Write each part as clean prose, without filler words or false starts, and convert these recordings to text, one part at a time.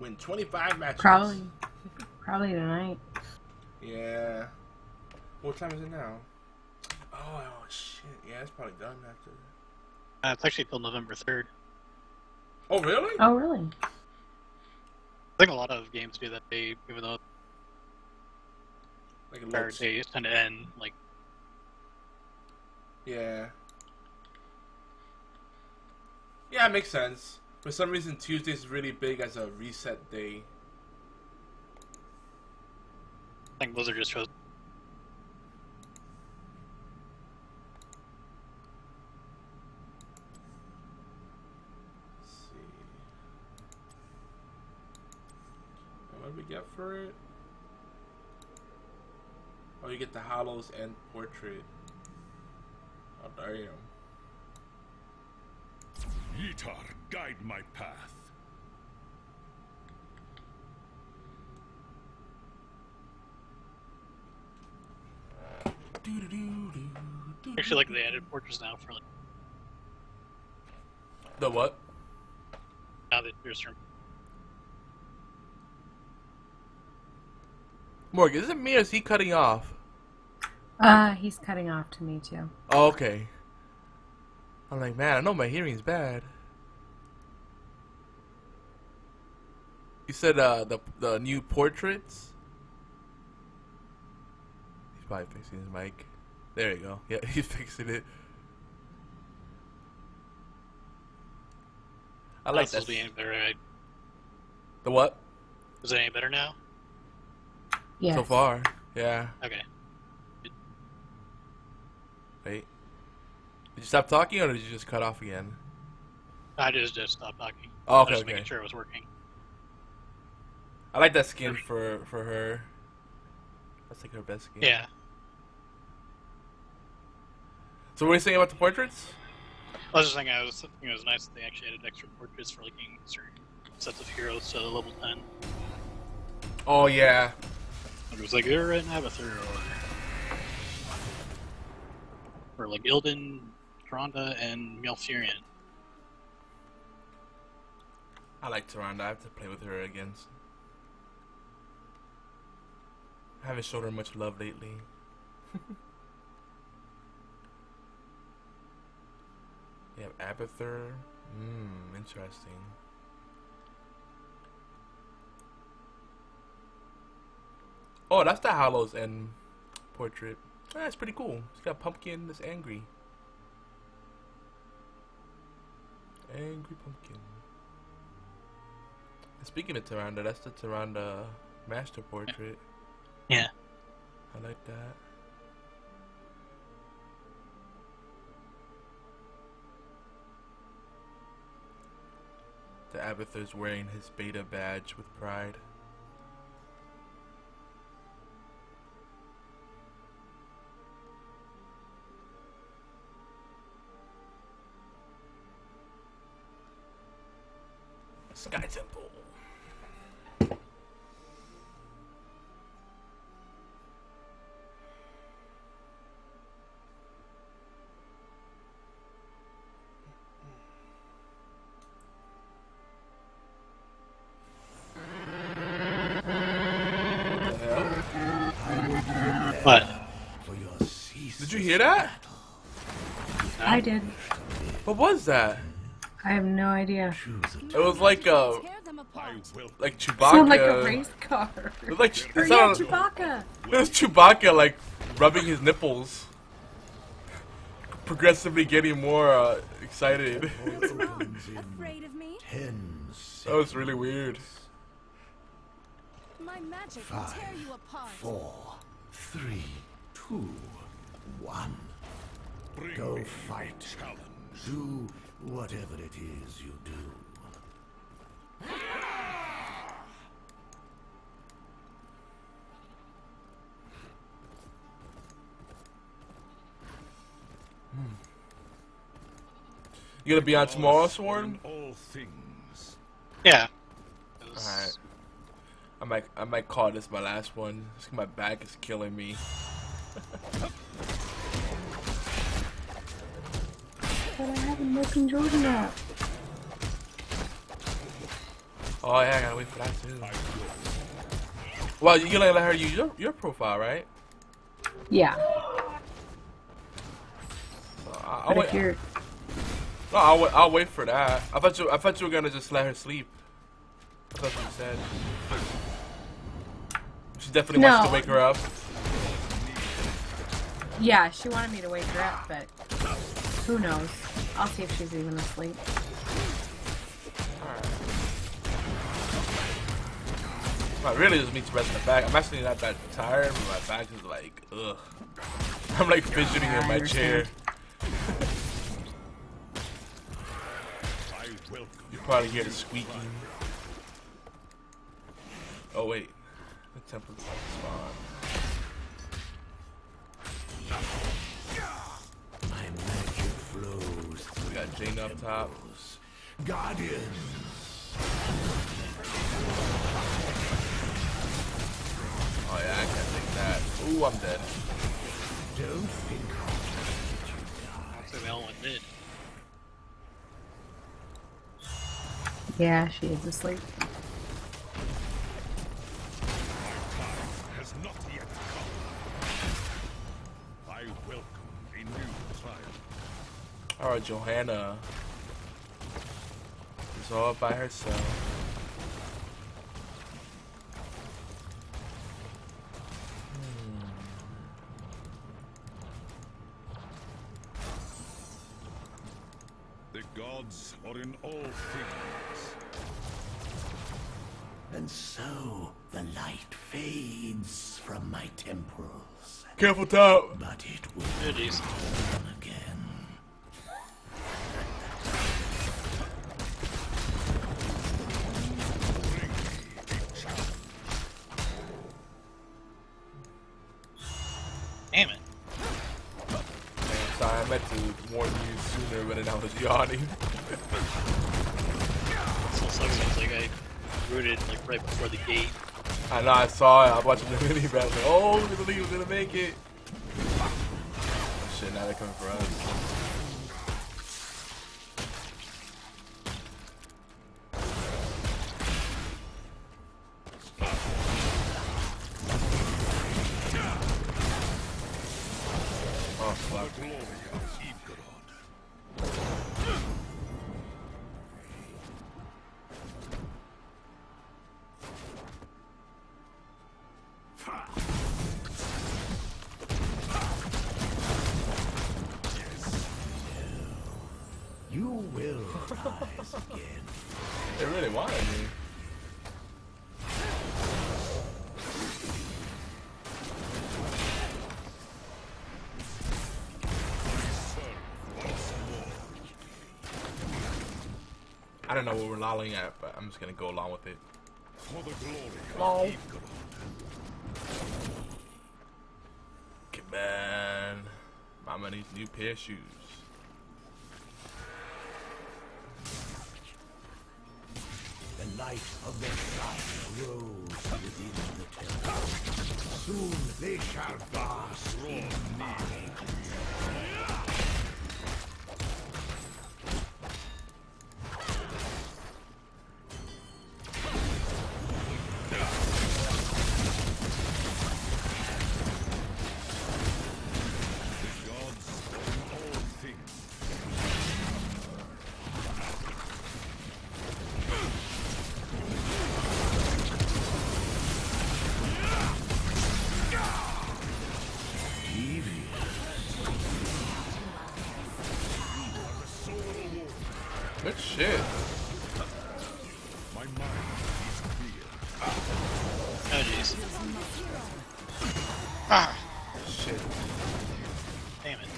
Win 25 matches. Probably tonight. Yeah. What time is it now? Oh shit. Yeah, it's probably done after. It's actually till November 3rd. Oh really? Oh really? I think a lot of games do that. They, even though Like they tend to end like. Yeah. Yeah, it makes sense. For some reason, Tuesdays is really big as a reset day. I think Blizzard just chose. Let's see. What do we get for it? Oh, you get the Hollows and Portrait. Oh, damn. Yitar, guide my path. Actually, like they added portraits now for like. The what? Now that there's some. Morgan, is it me or is he cutting off? He's cutting off to me too. Oh, okay. I'm like, man, I know my hearing's bad. You said the new portraits? He's probably fixing his mic. There you go. Yeah, he's fixing it. I like that. Being better, right? The what? Is it any better now? Yeah. So far, yeah. Okay. Wait. Did you stop talking or did you just cut off again? I just stopped talking. Oh, okay, I was just okay. making sure it was working. I like that skin for her. That's like her best skin. Yeah. So what are you saying about the portraits? I was just thinking, it was nice that they actually added extra portraits for like certain sets of heroes to level 10. Oh yeah. It was like you're an Abathur or like Ilden, Tyrande, and Malfurion. I like Tyrande. I have to play with her again. I haven't showed her much love lately. You have Abathur. Interesting. Oh, that's the Hallows End portrait. That's pretty cool. It's got Pumpkin that's angry. Angry Pumpkin. And speaking of Tyrande, that's the Tyrande master portrait. Yeah. I like that. The Abathur's wearing his beta badge with pride. Sky Temple. What? Did you hear that? I did. What was that? I have no idea. It was like Chewbacca. Sound like a race car. It was like Or yeah, Chewbacca. It was Chewbacca like rubbing his nipples, progressively getting more excited. Afraid of me? That was really weird. My magic will tear you apart. 4, 3, 2, 1. Go fight. Do whatever it is you do. You gonna be on tomorrow, Sworn? All things. Yeah. Alright. I might call this my last one. Just 'cause my back is killing me. But I haven't working Jordan out. Oh yeah, I gotta wait for that too. Well, you gonna let her use your profile, right? Yeah. So But I'll wait. if you're... No, I'll wait for that. I thought you were gonna just let her sleep. That's what you said. She definitely wants to wake her up. Yeah, she wanted me to wake her up, but who knows? I'll see if she's even asleep. Alright. I really just need to rest my back. I'm actually not that tired, but my back is like, ugh. I'm like fidgeting in my chair. You probably hear the squeaking. Oh wait, the temple's about to spawn. My magic flows. We got Jane up top. Guardians. Oh yeah, I can't take that. Ooh, I'm dead. Don't think I'll say they all went mid. Yeah, she is asleep. Has not yet come. I welcome a new trial. Alright, Johanna is all by herself. The gods are in all things. And so the light fades from my temples. Careful, top. But it will Goodies. come again. Damn it. Man, sorry, I meant to warn you sooner, but then I was yawning. So sucks. It's like I rooted like right before the gate. I know, I saw it. I was watching the mini battle. Like, oh, the league was gonna make it. Oh, shit, now they're coming for us. Oh, fuck. You will rise again. They really wanted me. I don't know what we're lolling at, but I'm just gonna go along with it. For the glory Lol. of Igor. Come on. Mama needs a new pair of shoes. The light of the sun grows within the temple. Soon they shall bask in my The gods are in all things. Good shit. My mind is clear. Oh jeez. Shit. Damn it.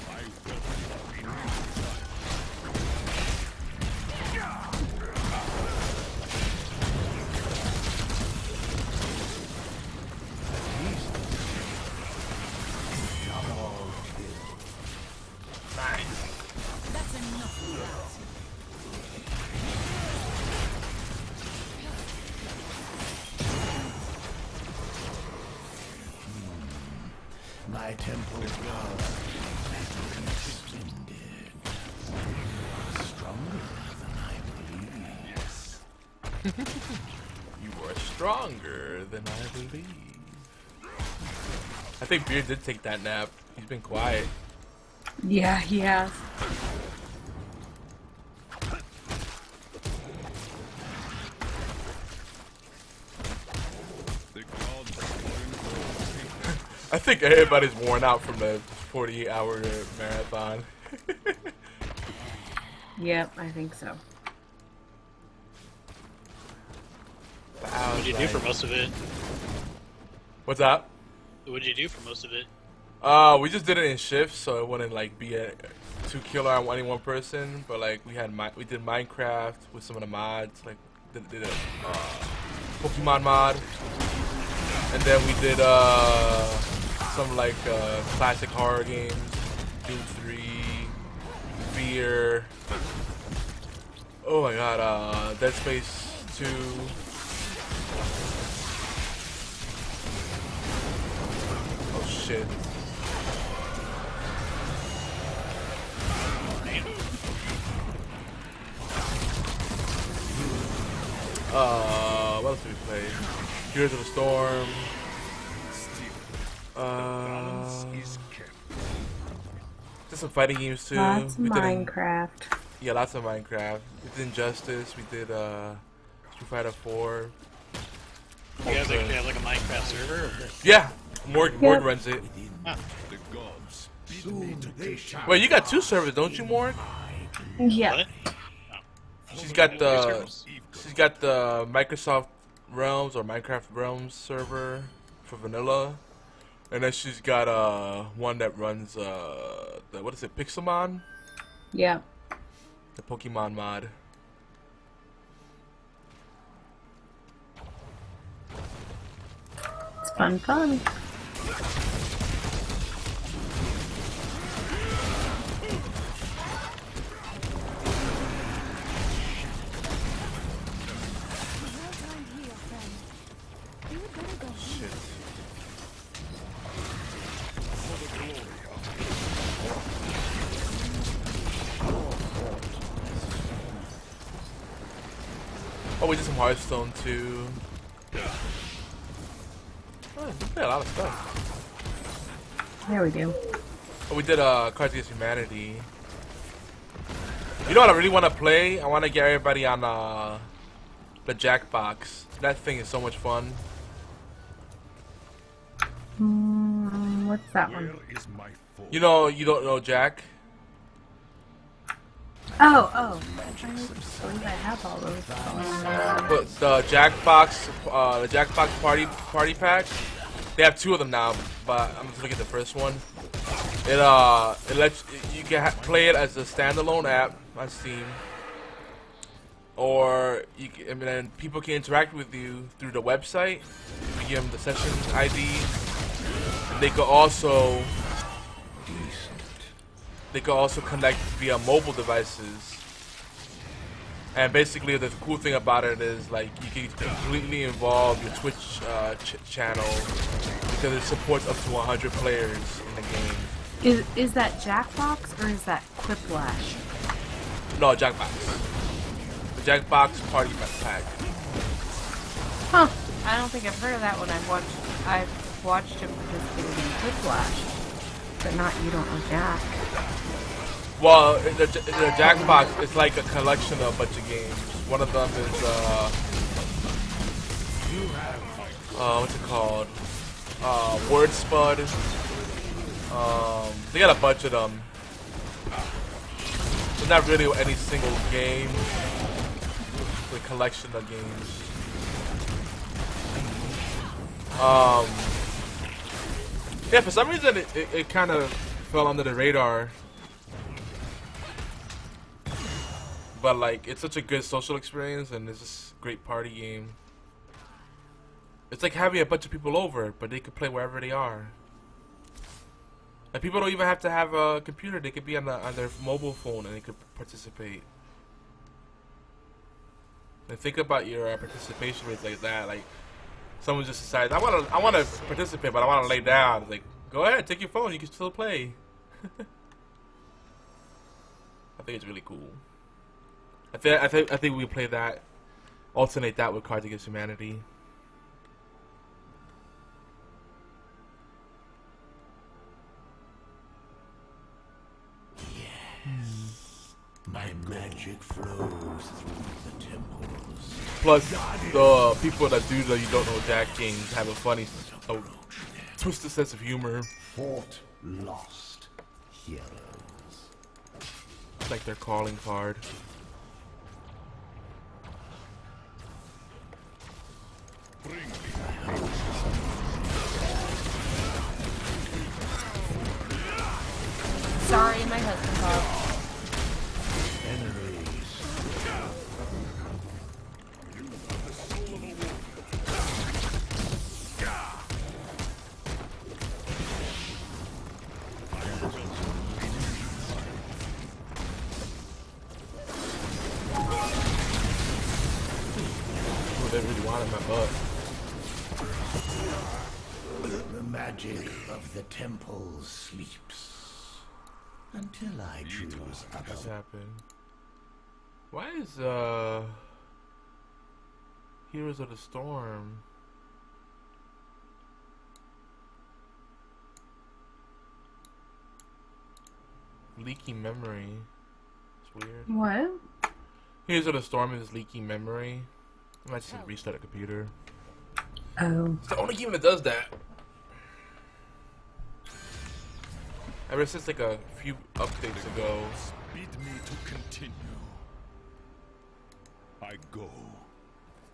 I welcome a new trial. My temple power has been extended. You are stronger than I believe. You are stronger than I believe. I think Beard did take that nap. He's been quiet. Yeah, he has. The gods are in I think everybody's worn out from the 48-hour marathon. Yep, I think so. What did you do for most of it? What's up? What did you do for most of it? We just did it in shifts, so it wouldn't like be a 2 killer on any one person. But like we did Minecraft with some of the mods, like did a Pokemon mod, and then we did some like classic horror games, Doom 3, Fear. Oh my God, Dead Space 2. Oh shit. What else did we play? Heroes of the Storm. Just some fighting games too. Lots of We did Minecraft. yeah, lots of Minecraft. We did Injustice. We did Street Fighter 4. You guys actually have like a Minecraft server? Or? Yeah, Morg runs it. Ah, the gods. Soon they shall. Wait, you got 2 servers, don't you, Morg? Yeah. what? She's got the servers. Microsoft Realms or Minecraft Realms server for vanilla, and then she's got one that runs the what is it, Pixelmon, Yeah. the Pokemon mod. It's fun. Well done here, friend. You had better go. Shit. Oh, we did some Hearthstone too. Oh, we did a lot of stuff. There we go. Oh, we did Cards Against Humanity. You know what I really want to play? I want to get everybody on the Jackbox. That thing is so much fun. What's that one? Where is my foe? You don't know Jack? Oh. I believe I have all those. But the Jackbox party pack. They have 2 of them now, but I'm just looking at the first one. It lets you can play it as a standalone app on Steam, or then people can interact with you through the website. You give them the session ID. And they could also connect via mobile devices. And basically, the cool thing about it is like you can completely involve your Twitch channel because it supports up to 100 players in the game. Is that Jackbox or is that Quiplash? No, Jackbox. The Jackbox party pack. Huh. I don't think I've heard of that one. I've watched him participate in Quiplash, but not You Don't Know Jack. Well, the Jackbox is like a collection of a bunch of games. One of them is what's it called? Word Spud. They got a bunch of them. It's not really any single game. It's a collection of games. Yeah, for some reason it kind of fell under the radar. But like, it's such a good social experience and it's just a great party game. It's like having a bunch of people over, but they could play wherever they are. Like, people don't even have to have a computer; they could be on their mobile phone and they could participate. And think about your participation rates like that. Like, someone just decides, I want to participate, but I want to lay down. It's like, Go ahead, take your phone. You can still play. I think it's really cool. I think we play that, alternate that with Cards Against Humanity. My magic flows through the temples. Plus, the people that do the You Don't Know Jack games have a funny, twisted sense of humor. Fought lost heroes. It's like their calling card. Sorry, my husband called. They really wanted my butt. The magic of the temple sleeps until I choose What's otherwise. happened? Why is Heroes of the Storm? Leaking memory. It's weird. What? Heroes of the Storm is leaking memory. I might just restart a computer. Oh. It's the only game that does that. Ever since like a few updates ago. Bid me to continue. I go.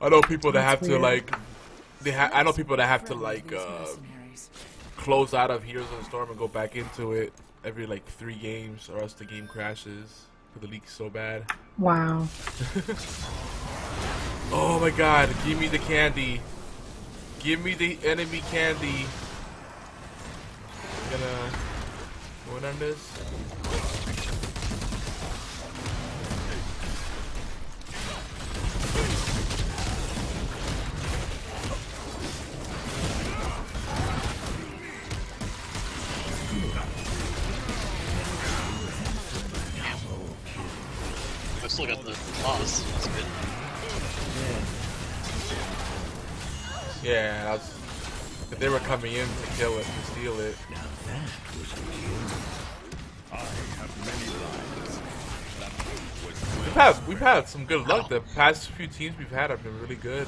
I know people that have to like. I know people that have to like close out of Heroes of the Storm and go back into it every like 3 games, or else the game crashes because the leak's so bad. Wow. Oh my god, give me the candy. Give me the enemy candy. I'm gonna win on this. I've still got the boss. That's good. Yeah, if they were coming in to kill it, to steal it. I have many lives. That was We've had some good luck. The past few teams we've had have been really good.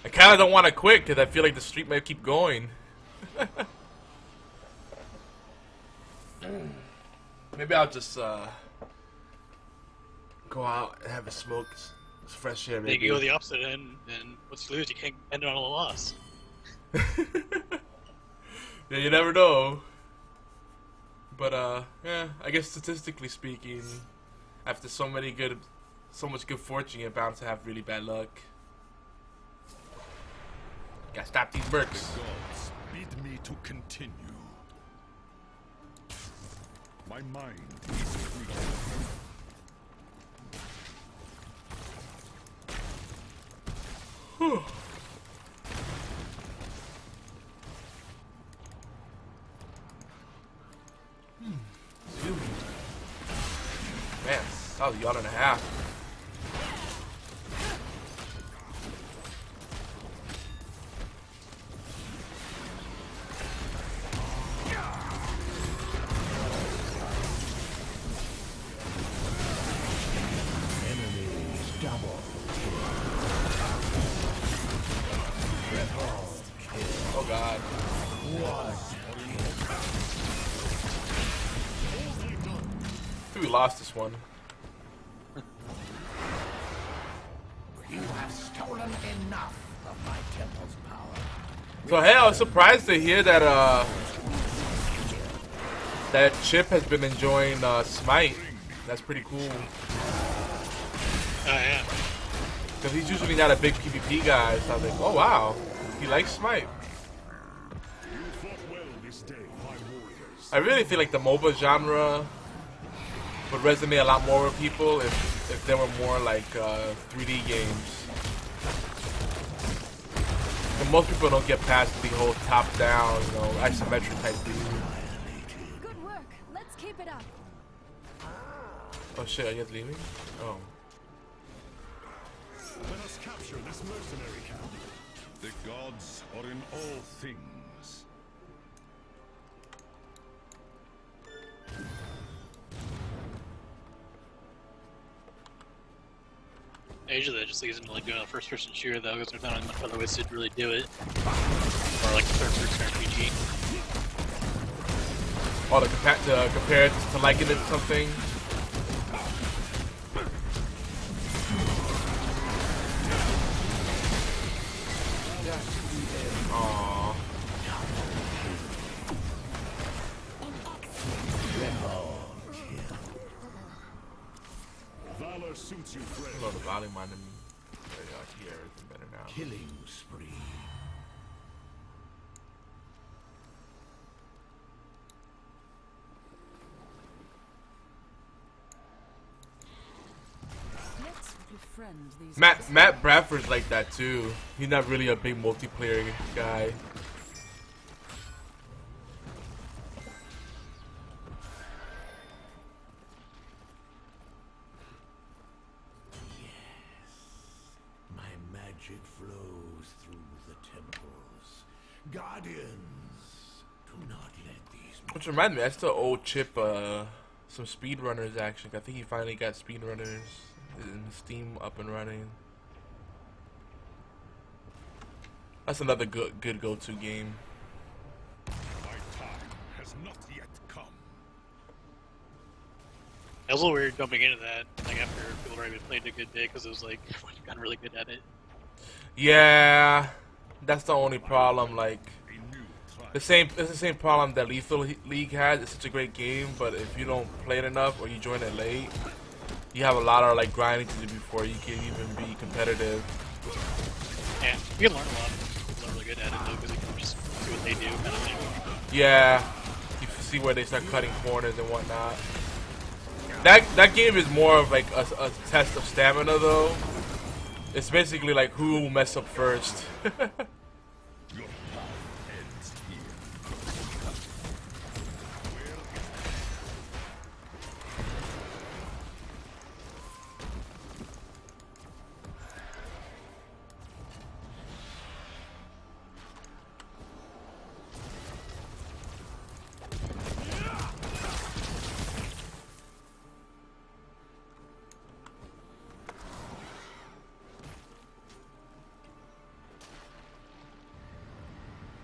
I kind of don't want to quit because I feel like the streak might keep going. Maybe I'll just go out and have a smoke. It's fresh air, You maybe. can go the opposite end, and once you lose, you can't end it on a loss. Yeah, you never know. But yeah, I guess statistically speaking, after so much good fortune, you're bound to have really bad luck. Gotta stop these mercs. gods. Bid me to continue. My mind is free. Man, that was a yawn and a half. Enemies double. Oh god. I think we lost this one. You have stolen enough of my temple's power. So hey, I was surprised to hear that that Chip has been enjoying Smite. That's pretty cool. Oh yeah. Because he's usually not a big PvP guy, so I was like, oh wow, he likes Smite. You fought well this day, my warriors. I really feel like the MOBA genre would resonate a lot more with people if there were more like 3D games. And most people don't get past the whole top-down, you know, isometric type thing. Good work. Let's keep it up. Oh shit, are you guys leaving? Oh. Let us capture this mercenary camp. The gods are in all things. Usually that just leads into like doing a first-person shooter though, because there's not enough other ways to really do it. Or like a third-person RPG. Oh, to compare it to liking it to something. Aww. Valor suits you, friend. Oh, the volume on them. There you are. Here, it's better now. Killing spree. Let's befriend these. Matt Bradford's like that too. He's not really a big multiplayer guy. My magic flows through the temples. Guardians, do not let these. Which reminds me, I still owe Chip some speedrunners action. I think he finally got speedrunners in Steam up and running. That's another good go-to game. My time has not yet come. It was a little weird jumping into that, like after people already played a good bit, because it was like, I got really good at it. Yeah, that's the only problem. Like A new tribe. it's the same problem that Lethal League has. It's such a great game, but if you don't play it enough or you join it late, you have a lot of like grinding to do before you can even be competitive. Yeah, you can learn a lot. People are really good at it though, because you can just do what they do, kind of thing. Yeah, you see where they start cutting corners and whatnot. That game is more of like a test of stamina though. It's basically like who will mess up first. Your path ends here.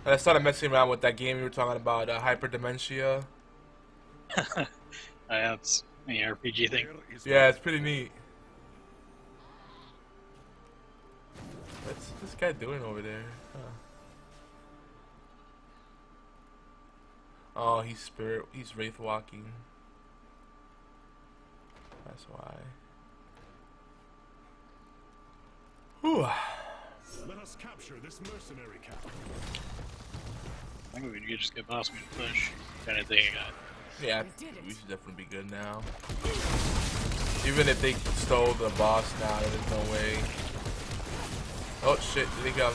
I started messing around with that game you were talking about, Hyperdementia. It's an RPG thing. Where is Yeah, it's pretty neat. What's this guy doing over there? Huh. Oh, he's wraith walking. That's why. Whew. Let us capture this mercenary camp. I think we could just get boss me to push, kind of thing. Yeah, we should definitely be good now. Even if they stole the boss now, there's no way. Oh shit, did he come?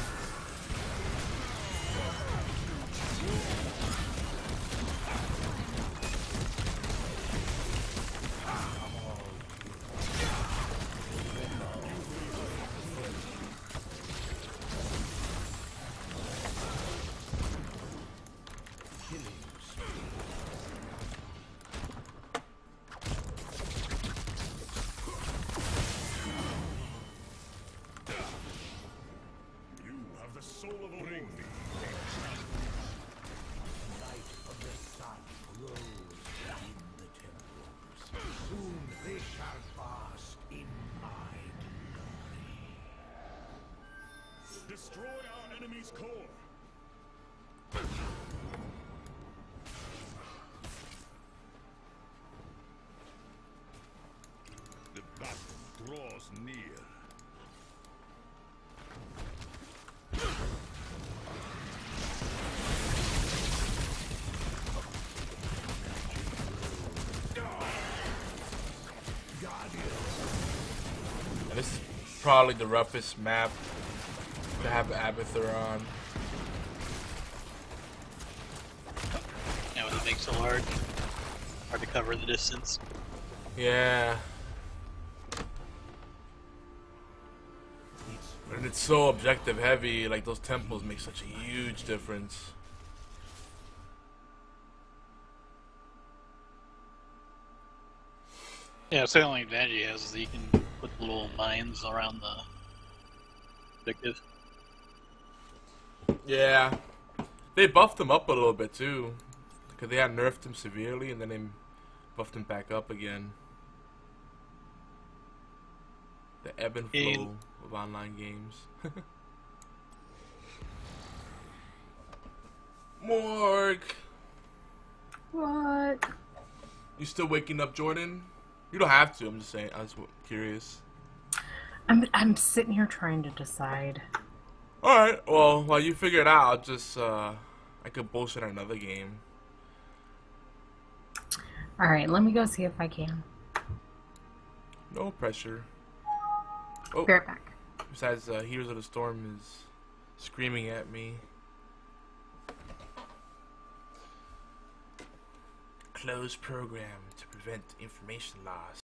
You have the soul of a ring. Light of the sun grows in the temples. Soon they shall bask in my glory. Destroy our enemy's core. The battle draws near. And this is probably the roughest map to have Abathur on. Yeah, with it being so hard to cover the distance. Yeah. And it's so objective heavy, like those temples make such a huge difference. Yeah, so the only advantage he has is that you can put little mines around the objective. Yeah. They buffed him up a little bit too. Because they had nerfed him severely and then they buffed him back up again. The ebb and flow of online games. Morg! What? You still waking up, Jordan? You don't have to, I'm just saying. I was curious. I'm sitting here trying to decide. Alright, well, while you figure it out, I'll just, I could bullshit another game. Alright, let me go see if I can. No pressure. Oh, Be right back. besides, Heroes of the Storm is screaming at me. Close program to prevent information loss.